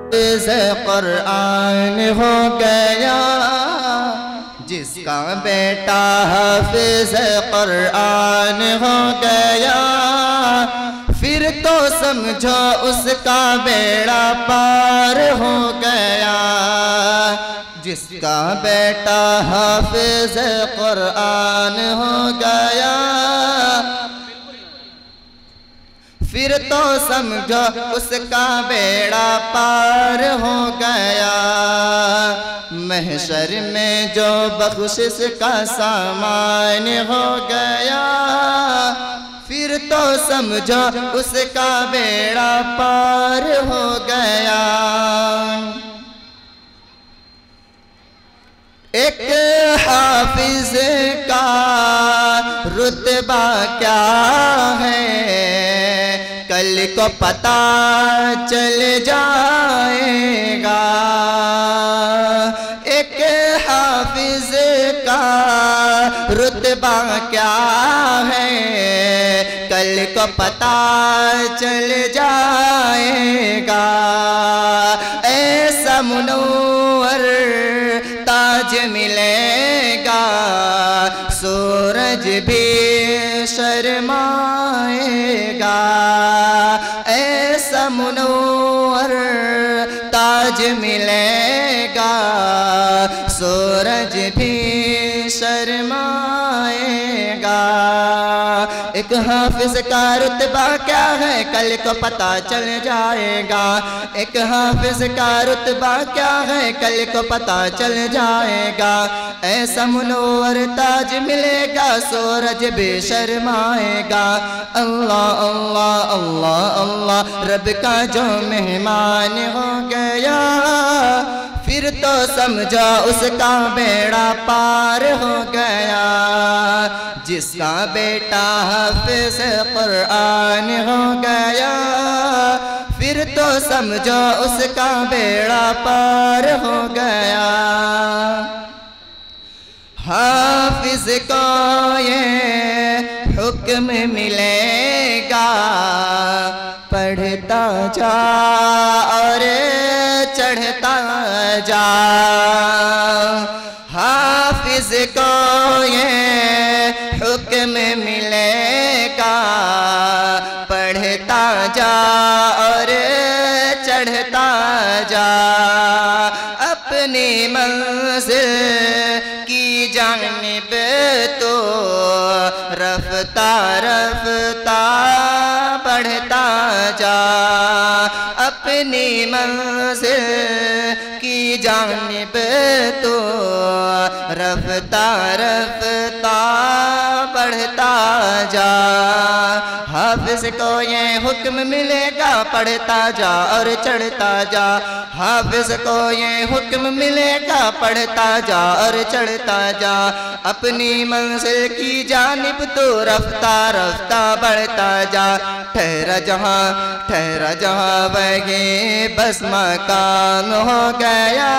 حافظ قرآن ہو گیا، جس کا بیٹا حافظ قرآن ہو گیا، پھر تو سمجھو اس کا بیڑا پار ہو گیا۔ جس کا بیٹا حافظ قرآن ہو گیا، پھر تو سمجھو اس کا بیڑا پار ہو گیا۔ محشر میں جو بخشش کا سامان ہو گیا، پھر تو سمجھو اس کا بیڑا پار ہو گیا۔ ایک حافظ کا رتبہ کیا ہے، کل کو پتہ چل جائے گا۔ ایک حافظ کا رتبہ کیا ہے، کل کو پتہ چل جائے گا۔ ایسا منور تاج ملے گا، سورج بھی شرمائے گا۔ ایسا منور تاج ملے گا، سورج بھی شرمائے گا۔ ایک حافظ کا رتبہ کیا ہے، کل کو پتہ چل جائے گا۔ ایک حافظ کا رتبہ کیا ہے، کل کو پتہ چل جائے گا۔ ایسا منور تاج ملے گا، سورج بھی شرمائے گا۔ اللہ اللہ اللہ اللہ، رب کا جو مہمان ہو گیا، پھر تو سمجھو اس کا بیڑا پار ہو گیا۔ جس کا بیٹا حافظ قرآن ہو گیا، پھر تو سمجھو اس کا بیڑا پار ہو گیا۔ حافظ کو یہ حکم ملے گا، پڑھتا جا اور چڑھتا جا۔ حافظ کو یہ حکم ملے گا، پڑھتا جا اور چڑھتا جا۔ اپنی منزل کی جانب تو رفتہ رفتہ بڑھتا جا۔ اپنی منزل کی جانب تو رفتہ رفتہ بڑھتا جا۔ حافظ کو یہ حکم ملے گا، پڑھتا جا اور چڑھتا جا۔ حافظ کو یہ حکم ملے گا، پڑھتا جا اور چڑھتا جا۔ اپنی منزل کی جانب تو رفتہ رفتہ بڑھتا جا۔ ٹھہرا جہاں وہی بس مقام ہو گیا،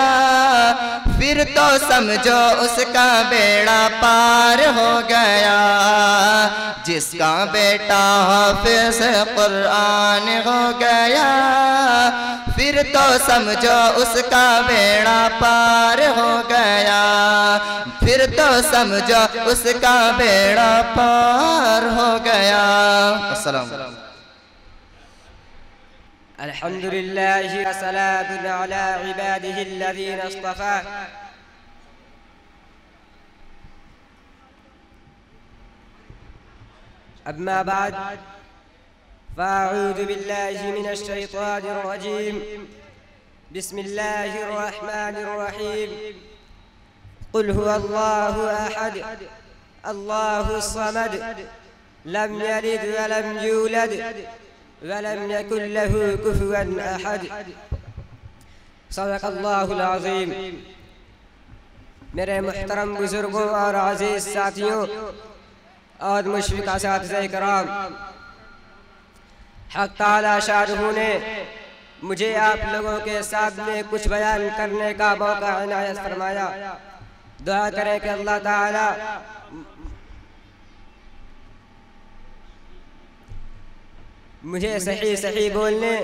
پھر تو سمجھو اس کا بیڑا پار ہو گیا۔ جس کا بیٹا حافظ قرآن ہو گیا، پھر تو سمجھو اس کا بیڑا پار ہو گیا۔ پھر تو سمجھو اس کا بیڑا پار ہو گیا۔ السلام علیکم۔ الحمد لله وسلام على عباده الذين اصطفى. أما بعد، فأعوذ بالله من الشيطان الرجيم. بسم الله الرحمن الرحيم. قل هو الله أحد الله الصمد لم يلد ولم يولد ولم يكن له كفوا أحد. صدق اللہ العظیم. میرے محترم بزرگوں اور عزیز ساتھیوں اور مشفق اساتذہ کرام، حق تعالی شانہ نے مجھے آپ لوگوں کے سامنے کچھ بیان کرنے کا موقع عنایت فرمایا. دعا کریں کہ اللہ تعالی مجھے صحیح بولنے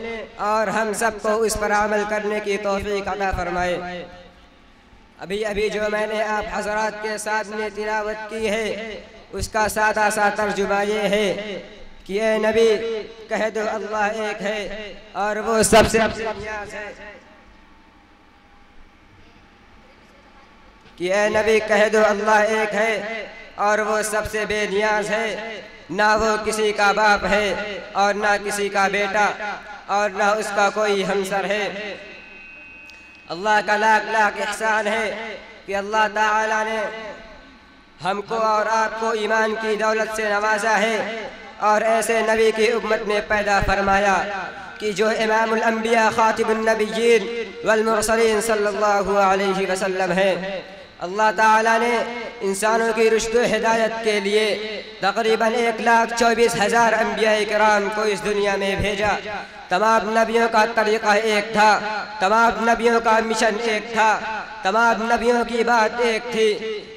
اور ہم سب کو اس پر عمل کرنے کی توفیق عطا فرمائے۔ ابھی جو میں نے آپ حضرات کے سامنے تلاوت کی ہے اس کا سادہ سا ترجمہ یہ ہے کہ اے نبی کہہ دو اللہ ایک ہے اور وہ سب سے بے نیاز ہے۔ کہ اے نبی کہہ دو اللہ ایک ہے اور وہ سب سے بے نیاز ہے، نہ وہ کسی کا باپ ہے اور نہ کسی کا بیٹا اور نہ اس کا کوئی ہمسر ہے۔ اللہ کا لاکھ لاکھ احسان ہے کہ اللہ تعالی نے ہم کو اور آپ کو ایمان کی دولت سے نوازا ہے اور ایسے نبی کی امت میں پیدا فرمایا کہ جو امام الانبیاء خاتم النبیین والمرسلین صلی اللہ علیہ وسلم ہے۔ اللہ تعالیٰ نے انسانوں کی رشد و ہدایت کے لیے تقریباً 1,24,000 انبیاء کرام کو اس دنیا میں بھیجا۔ تمام نبیوں کا طریقہ ایک تھا، تمام نبیوں کا مشن ایک تھا، تمام نبیوں کی بات ایک تھی،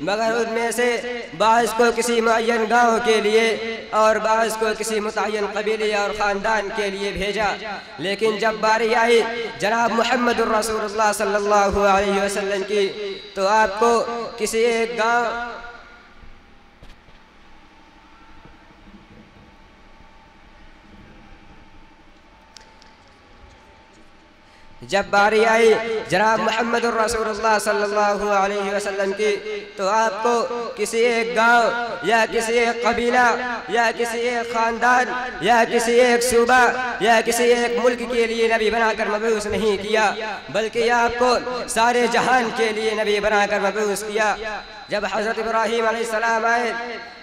مگر ان میں سے بعض کو کسی معین گاؤں کے لیے اور بعض کو کسی متعین قبیلے اور خاندان کے لیے بھیجا۔ لیکن جب باری آئی جناب محمد الرسول اللہ صلی اللہ علیہ وسلم کی تو آپ کو کسی ایک گاؤں جب باری آئی جناب محمد الرسول اللہ صلی اللہ علیہ وسلم کی تو آپ کو کسی ایک گاؤں یا کسی ایک قبیلہ یا کسی ایک خاندان یا کسی ایک صوبہ یا کسی ایک ملک کے لیے نبی بنا کر مبعوث نہیں کیا، بلکہ آپ کو سارے جہان کے لیے نبی بنا کر مبعوث کیا۔ جب حضرت ابراہیم علیہ السلام آئے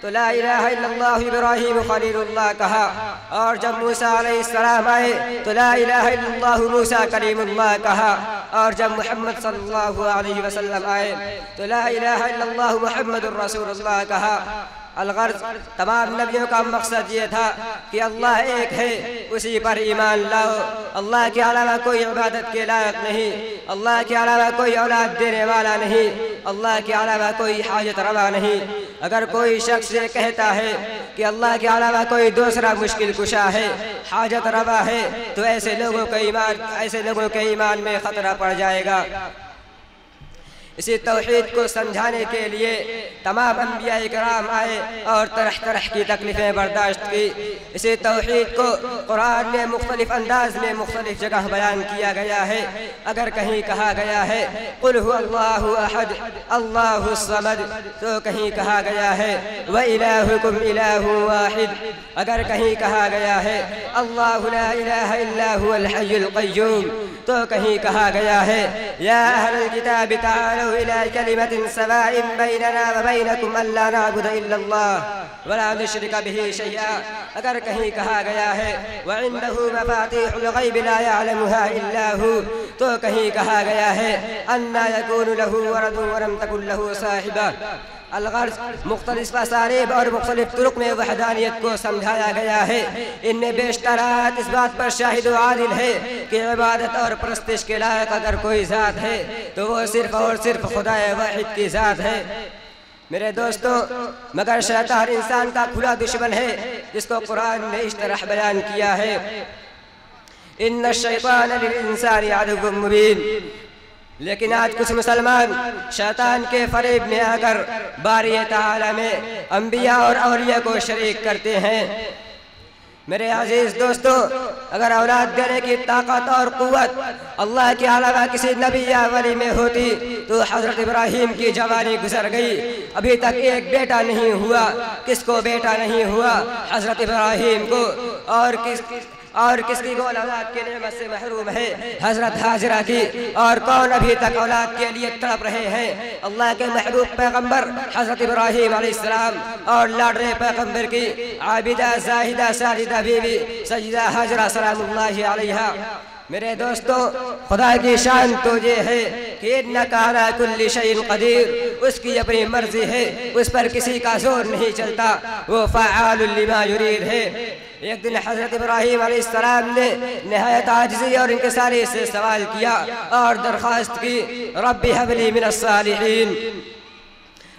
تو لا الہ الا اللہ ابراہیم خلیل اللہ کہا، اور جب موسیٰ علیہ السلام آئے تو لا الہ الا اللہ موسیٰ کلیم اللہ کہا، اور جب محمد صلی اللہ علیہ وسلم آئے تو لا الہ الا اللہ محمد الرسول اللہ کہا۔ الغرض تمام نبیوں کا مقصد یہ تھا کہ اللہ ایک ہے، اسی پر ایمان لاؤ، اللہ کے علاوہ کوئی عبادت کے لائق نہیں، اللہ کے علاوہ کوئی اولاد دینے والا نہیں، اللہ کے علاوہ کوئی حاجت روا نہیں۔ اگر کوئی شخص یہ کہتا ہے کہ اللہ کے علاوہ کوئی دوسرا مشکل کشا ہے، حاجت روا ہے، تو ایسے لوگوں کے ایمان میں خطرہ پڑ جائے گا۔ اسی توحید کو سمجھانے کے لیے تمام انبیاء کرام آئے اور طرح طرح کی تکلیفیں برداشت کی۔ اسی توحید کو قرآن میں مختلف انداز میں مختلف جگہ بیان کیا گیا ہے۔ اگر کہیں کہا گیا ہے قل هو اللہ احد اللہ الصمد، تو کہیں کہا گیا ہے وَإِلَٰهُكُمْ إِلَٰهٌ وَاحِدٌ، اگر کہیں کہا گیا ہے اللہ لا الہ الا هو الحی القیوم، تو کہیں کہا گیا ہے یا اہل الکتاب تعالوا إلى كلمة سواء بيننا وبينكم ألا نعبد إلا الله ولا نشرك به شيئا، اگر کہیں کہا گیا ہے وعنده مفاتيح الغيب لا يعلمها إلا هو، تو کہیں کہا گیا ہے أنى يكون له ولد ولم تكن له صاحبة۔ الغرض مختلف اسالیب اور مختلف طرق میں وحدانیت کو سمجھایا گیا ہے۔ ان میں بیشتر آیات اس بات پر شاہد و عادل ہے کہ عبادت اور پرستش کے لائق اگر کوئی ذات ہے تو وہ صرف اور صرف خدا واحد کی ذات ہے۔ میرے دوستو، مگر شیطان انسان کا کھلا دشمن ہے، جس کو قرآن نے اس طرح بیان کیا ہے ان الشیطان للانسان عدو مبین۔ لیکن آج کچھ مسلمان شیطان کے فریب میں آ کر باری تعالی میں انبیاء اور اولیاء کو شریک کرتے ہیں۔ میرے عزیز دوستو، اگر اولاد دینے کی طاقت اور قوت اللہ کے علاوہ کسی نبی یا ولی میں ہوتی تو حضرت ابراہیم کی جوانی گزر گئی، ابھی تک ایک بیٹا نہیں ہوا۔ کس کو بیٹا نہیں ہوا؟ حضرت ابراہیم کو۔ اور کس کی گول اولاد کی نعمت سے محروم ہے؟ حضرت حاجرہ کی۔ اور کون ابھی تک اولاد کے لیے تڑپ رہے ہیں؟ اللہ کے محبوب پیغمبر حضرت ابراہیم علیہ السلام اور لاڈلے پیغمبر کی عابدہ زاہدہ ساجدہ بیوی سیدہ حاجرہ سلام اللہ علیہا۔ میرے دوستو، خدا کی شان تو یہ ہے کہ انک علی کل شیء قدیر، اس کی اپنی مرضی ہے، اس پر کسی کا زور نہیں چلتا، وہ فعال لما یرید ہے۔ ایک دن حضرت ابراہیم علیہ السلام نے نہایت عاجزی اور انکساری سے سوال کیا اور درخواست کی رب ھب لی من الصالحین۔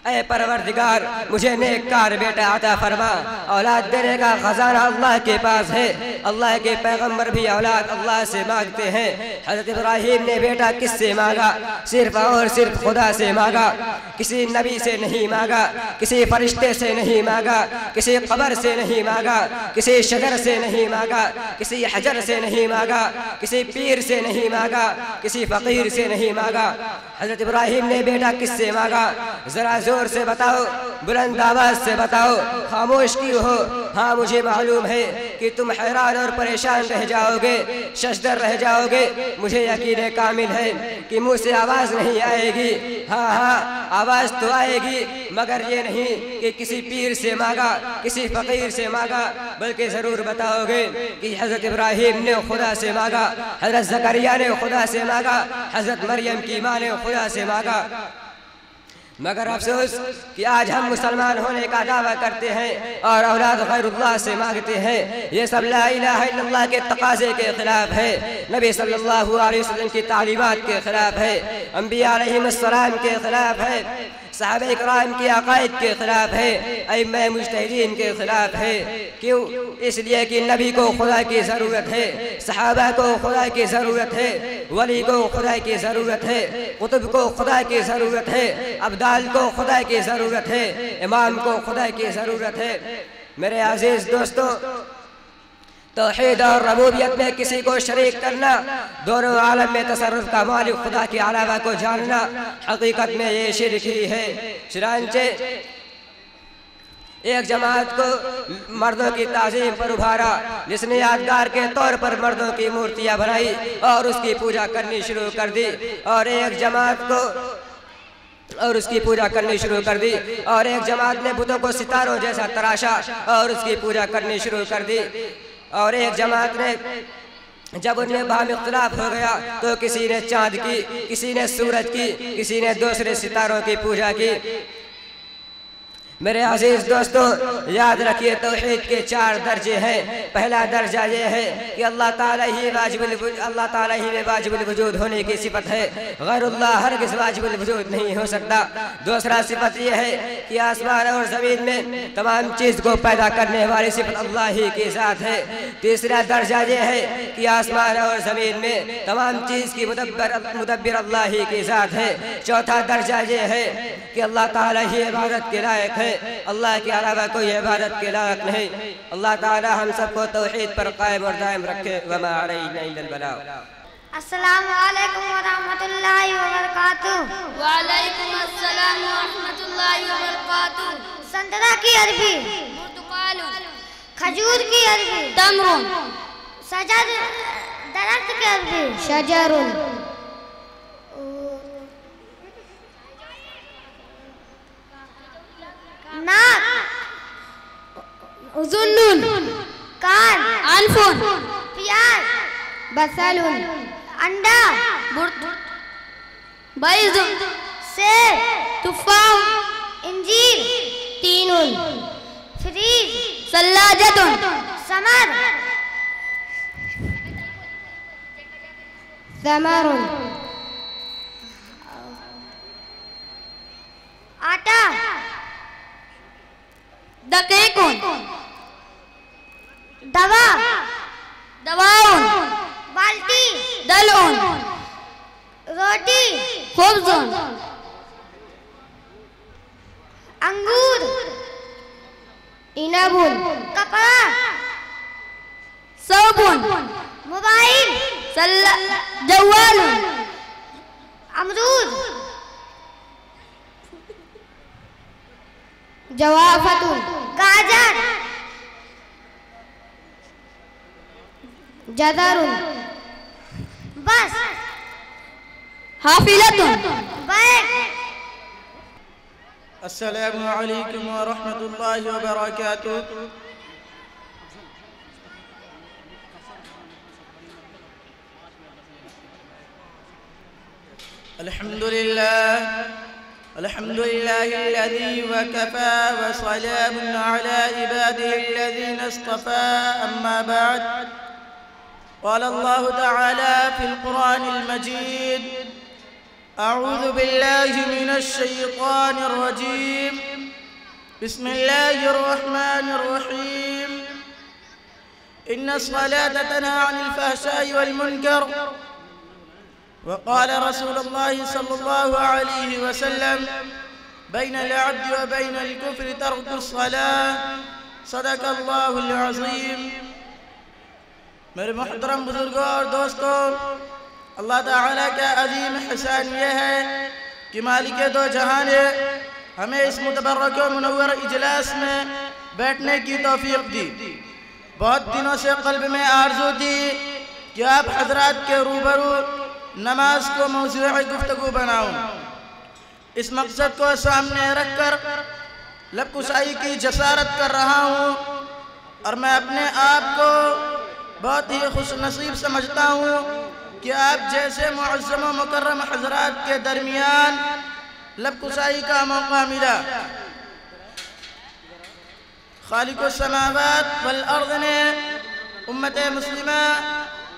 اے پروردگار مجھے نیک کار بیٹا عطا فرما۔ اولاد دینے کا خزانہ اللہ کے پاس ہے، اللہ کے پیغمبر بھی اولاد اللہ سے مانگتے ہیں۔ حضرت ابراہیم نے بیٹا کس سے مانگا؟ صرف اور صرف خدا سے مانگا، کسی نبی سے نہیں مانگا، کسی فرشتے سے نہیں مانگا، کسی قبر سے نہیں مانگا، کسی شجر سے نہیں مانگا، کسی حجر سے نہیں مانگا، کسی پیر سے نہیں مانگا، کسی فقیر سے نہیں مانگا۔ حضرت ابراہیم نے بیٹا کس سے مانگا؟ ذرا زور سے بتاؤ، بلند آواز سے بتاؤ، خاموش کیوں ہو؟ ہاں مجھے معلوم ہے کہ تم حیران اور پریشان رہ جاؤ گے، ششدر رہ جاؤ گے۔ مجھے یقین کامل ہے کہ منہ سے آواز نہیں آئے گی۔ ہاں آواز تو آئے گی، مگر یہ نہیں کہ کسی پیر سے مانگا، کسی فقیر سے مانگا، بلکہ ضرور بتاؤ گے کہ حضرت ابراہیم نے خدا سے مانگا، حضرت زکریا نے خدا سے مانگا، حضرت مریم کی ماں نے خدا سے مانگا۔ مگر افسوس کہ آج ہم مسلمان ہونے کا دعویٰ کرتے ہیں اور اولاد غیر اللہ سے مانگتے ہیں۔ یہ سب لا الہ الا اللہ کے تقاضے کے خلاف ہے، نبی صلی اللہ علیہ وسلم کی تعلیمات کے خلاف ہے، انبیاء علیہ السلام کے خلاف ہے، صحابہ اکرام کی عقائد کے خلاف ہے، ائمہ مجتہدین کے خلاف ہے۔ کیوں؟ اس لیے کہ نبی کو خدا کی ضرورت ہے، صحابہ کو خدا کی ضرورت ہے، ولی کو خدا کی ضرورت ہے، قطب کو خدا کی ضرورت ہے، ابدال کو خدا کی ضرورت ہے، امام کو خدا کی ضرورت ہے۔ میرے عزیز دوستو، توحید اور ربوبیت میں کسی کو شریک کرنا، دونوں عالم میں تصرف کا مالک خدا کے علاوہ کو جاننا، حقیقت میں یہ شرک ہی ہے۔ چنانچہ ایک جماعت کو مردوں کی تعظیم پر ابھارا، جس نے یادگار کے طور پر مردوں کی مورتیاں بنائی اور اس کی پوجا کرنی شروع کر دی، اور ایک جماعت کو اور اس کی پوجا کرنی شروع کر دی، اور ایک جماعت نے بتوں کو ستاروں جیسا تراشا اور اس کی پوجا کرنی شروع کر دی، اور ایک جماعت نے جب ان میں باہم اختلاف ہو گیا تو کسی نے چاند کی، کسی نے سورج کی، کسی نے دوسرے ستاروں کی پوجا کی۔ میرے عزیز دوستو، یاد رکھیے توحید کے 4 درجے ہیں۔ پہلا درجہ یہ ہے کہ اللہ تعالیٰ ہی میں واجب الوجود ہونے کی صفت ہے، غیر اللہ ہرگز واجب الوجود نہیں ہو سکتا۔ دوسرا صفت یہ ہے کہ آسمان اور زمین میں تمام چیز کو پیدا کرنے والی صفت اللہ ہی کی ذات ہے۔ تیسرا درجہ یہ ہے کہ آسمان اور زمین میں تمام چیز کی مدبر اللہ ہی کی ذات ہے۔ چوتھا درجہ یہ ہے کہ اللہ تعالیٰ ہی عبادت کے لائق ہے، اللہ کے علاوہ کوئی عبادت کے لائق نہیں۔ اللہ تعالی ہم سب کو توحید پر قائم اور دائم رکھے۔ وما علینا الا البلاغ۔ السلام علیکم ورحمۃ اللہ وبرکاتہ۔ وعلیکم السلام ورحمۃ اللہ وبرکاتہ۔ سنترا کی عربی، برتقال، کھجور کی عربی، تمر، شجر درخت کی عربی، شجر، ناک، ذنون، کان، انف، پیاز، بصل، انڈا، بیض، سیب، تفاح، انجیر، تین، فریج، ثلاجۃ، ثمر، ثمر، آٹا، دقیق، دوا، دواء، بالٹی، دلع، روٹی، خبز، انگور، عنب، کپڑا، ثوب، موبائل، جوال، امرود، جوافۃ، گاجر، جزر، بس، حافلۃ، بیگ۔ السلام علیکم ورحمۃ اللہ وبرکاتہ۔ الحمد لله الذي وكفى وسلام على عباده الذين اصطفى، أما بعد، قال الله تعالى في القرآن المجيد: أعوذ بالله من الشيطان الرجيم. بسم الله الرحمن الرحيم. إن الصلاة تنهى عن الفحشاء والمنكر. وقال رسول الله صلى الله عليه وسلم: بين العبد وبين الكفر ترك الصلاة. صدق الله العظيم. میرے محترم بزرگوں اور دوستوں، اللہ تعالیٰ کا عظیم احسان یہ ہے کہ مالک دو جہان نے ہمیں اس متبرک و منور اجلاس میں بیٹھنے کی توفیق دی۔ بہت دنوں سے قلب میں آرزو تھی کہ آپ حضرات کے روبرو نماز کو موضوع گفتگو بناؤں۔ اس مقصد کو سامنے رکھ کر لب کشائی کی جسارت کر رہا ہوں، اور میں اپنے آپ کو بہت ہی خوش نصیب سمجھتا ہوں کہ آپ جیسے معظم و مکرم حضرات کے درمیان لب کشائی کا موقع ملا۔ خالق السماوات والارض نے امت مسلمہ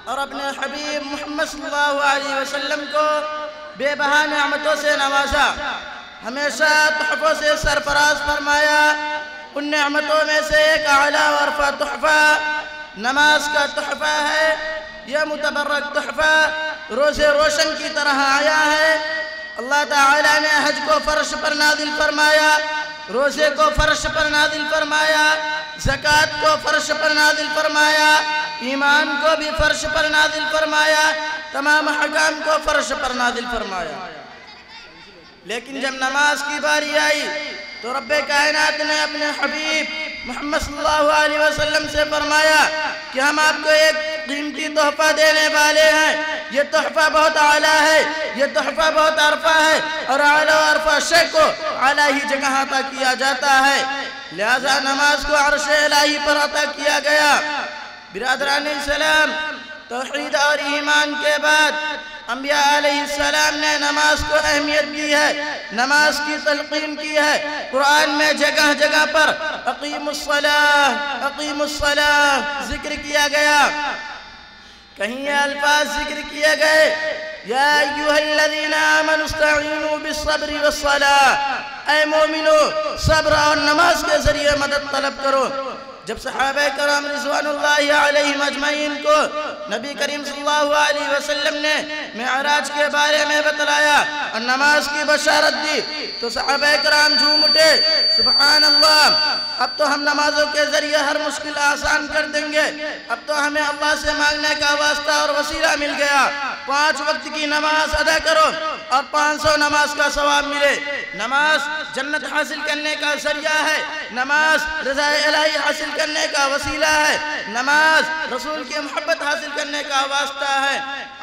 اور اپنے حبیب محمد صلی اللہ علیہ وسلم کو بے بہا نعمتوں سے نوازا، ہمیشہ تحفوں سے سرفراز فرمایا۔ ان نعمتوں میں سے ایک اعلیٰ و ارفع تحفہ نماز کا تحفہ ہے۔ یہ متبرک تحفہ روزے روشن کی طرح آیا ہے۔ اللہ تعالیٰ نے حج کو فرش پر نازل فرمایا، روزے کو فرش پر نازل فرمایا، زکوٰۃ کو فرش پر نازل فرمایا، ایمان کو بھی فرش پر نازل فرمایا، تمام احکام کو فرش پر نازل فرمایا۔ لیکن جب نماز کی باری آئی تو رب کائنات نے اپنے حبیب محمد صلی اللہ علیہ وسلم سے فرمایا کہ ہم آپ کو ایک قیمتی تحفہ دینے والے ہیں۔ یہ تحفہ بہت اعلیٰ ہے، یہ تحفہ بہت عرفہ ہے، اور اعلیٰ و عرفہ شے کو اعلیٰ ہی جگہ عطا کیا جاتا ہے، لہذا نماز کو عرش الہی پر عطا کیا گیا۔ برادران اسلام، توحید اور ایمان کے بعد انبیاء علیہ السلام نے نماز کو اہمیت دی ہے، نماز کی تلقین کی ہے۔ قرآن میں جگہ جگہ پر اقیم الصلاة اقیم الصلاة ذکر کیا گیا، کہیں یہ الفاظ ذکر کیے گئے یا ایھا الذین آمنوا استعینوا بالصبر والصلاة، اے مومنو صبر اور نماز کے ذریعے مدد طلب کرو۔ جب صحابہ کرام رضوان اللہ علیہم اجمعین کو نبی کریم صلی اللہ علیہ وسلم نے معراج کے بارے میں بتلایا اور نماز کی بشارت دی تو صحابہ کرام جھوم اٹھے، سبحان اللہ، اب تو ہم نمازوں کے ذریعے ہر مشکل آسان کر دیں گے، اب تو ہمیں اللہ سے مانگنے کا واسطہ اور وسیلہ مل گیا۔ 5 وقت کی نماز ادا کرو اور 500 نماز کا ثواب ملے۔ نماز جنت حاصل کرنے کا ذریعہ ہے، نماز رضا الہی حاصل کرنے کا وسیلہ ہے، نماز رسول کی محبت حاصل کرنے کا واسطہ ہے۔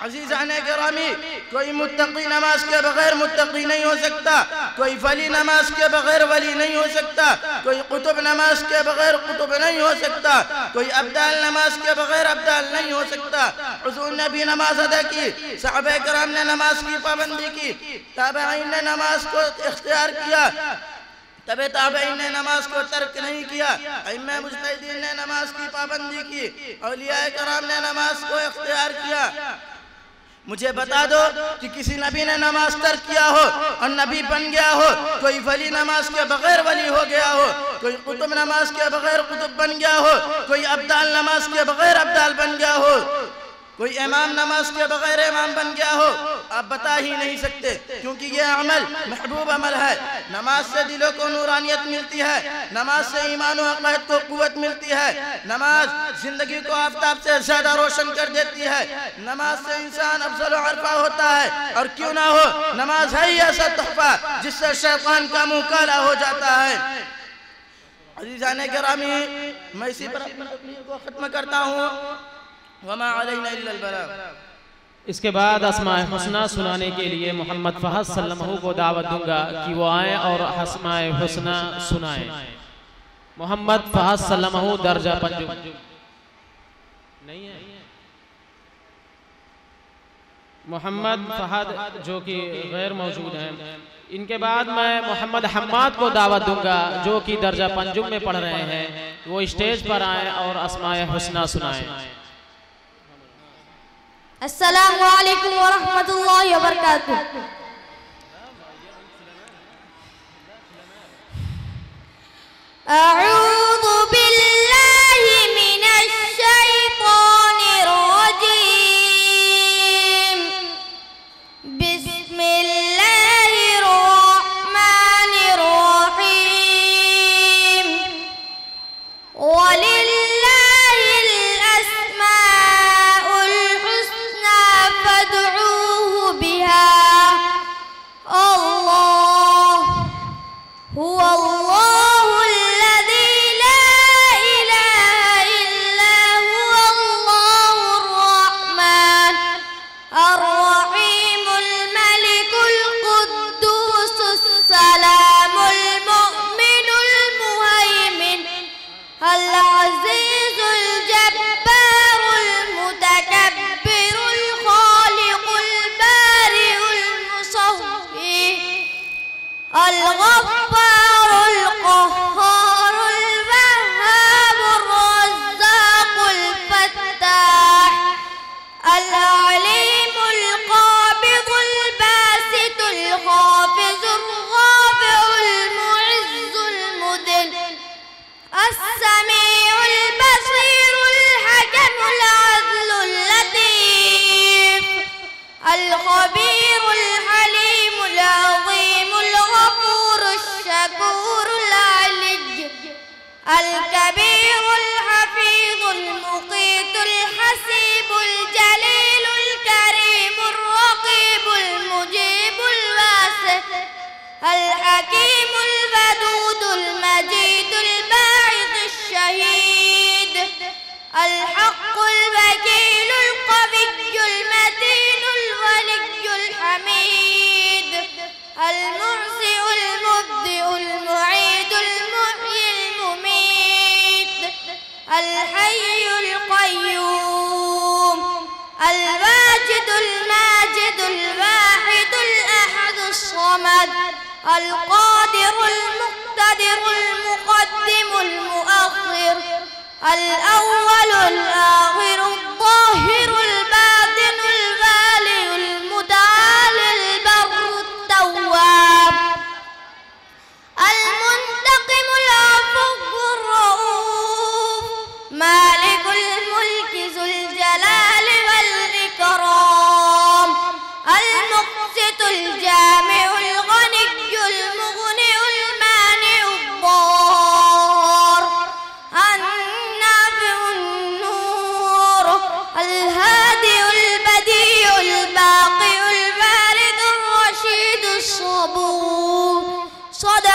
عزیزان گرامی، کوئی متقی نماز کے بغیر متقی نہیں ہو سکتا، کوئی ولی نماز کے بغیر ولی نہیں ہو سکتا، کوئی قطب نماز کے بغیر قطب نہیں ہو سکتا، کوئی ابدال نماز کے بغیر ابدال نہیں ہو سکتا۔ حضور نے بھی نماز ادا کی، صحابہ کرام نے نماز کی پابندی کی، تابعین نے نماز کو اختیار کیا، تابعین نے نماز کو ترک نہیں کیا، ائمہ مجتہدین نے نماز کی پابندی کی، اولیاء کرام نے نماز کو اختیار کیا۔ مجھے بتا دو کہ کسی نبی نے نماز ترک کیا ہو اور نبی بن گیا ہو، کوئی ولی نماز کے بغیر ولی ہو گیا ہو، کوئی قطب نماز کے بغیر قطب بن گیا ہو، کوئی ابدال نماز کے بغیر ابدال بن گیا ہو، کوئی امام نماز کے بغیر امام بن گیا ہو، آپ بتا ہی نہیں سکتے، کیونکہ یہ عمل محبوب عمل ہے۔ نماز سے دلوں کو نورانیت ملتی ہے، نماز سے ایمان و عقائد کو قوت ملتی ہے، نماز زندگی کو آفتاب سے زیادہ روشن کر دیتی ہے، نماز سے انسان افضل و عرفہ ہوتا ہے، اور کیوں نہ ہو، نماز ہے ہی ایسا تحفہ جس سے شیطان کا منہ کالا ہو جاتا ہے۔ عزیزان گرامی، میں اسی پر اپنی تقریر کو ختم کرتا ہوں۔ وما علینا الا البلاغ۔ اس کے بعد اسماء حسنہ سنانے کے لیے محمد فہد صلی اللہ علیہ وسلم کو دعوت دوں گا کہ وہ آئیں اور اسماء حسنہ سنائیں۔ محمد فہد صلی اللہ علیہ وسلم درجہ پنجم نہیں ہے، محمد فہد جو کہ غیر موجود ہیں۔ ان کے بعد میں محمد حماد کو دعوت دوں گا جو کہ درجہ پنجم میں پڑھ رہے ہیں، وہ اسٹیج پر آئیں اور اسماء حسنہ سنائیں۔ السلام علیکم ورحمۃ اللہ وبرکاتہ۔ أعوذ بالله من الشيطان الرجيم. بسم الله الرحمن الرحيم. ولله الأسماء الحسنى فادعوه بها. الله هو الله الذي لا إله إلا هو الله الرحمن الرحيم الملك القدوس السلام المؤمن المهيمن العزيز الجبار المتكبر الخالق البارئ المصور الغفار القهار الوهاب الرزاق الفتاح العليم القابض الباسط الخافض الرافع المعز المذل السميع البصير الحكم العدل اللطيف الخبير الحليم العظيم الغفور الشكور العلي الكبير الحفيظ المقيت الحسيب الجليل الكريم الرقيب المجيب الواسع الحكيم الودود المجيد الباعث الشهيد الحق الوكيل القوي المتين الولي الحميد المرسي المبدئ المعيد المحيي المميت الحي القيوم الواجد الماجد الواحد الأحد الصمد القادر المقتدر المقدم المؤخر الأول الآخر الظاهر الباطن الوالي المتعالي البر التواب المنتقم العفو الرؤوف مالك الملك ذو الجلال والإكرام المقسط الجامع الغني المغني المانع الضار النافع النور الهادي البديع الباقي البارد الرشيد الصبور صدق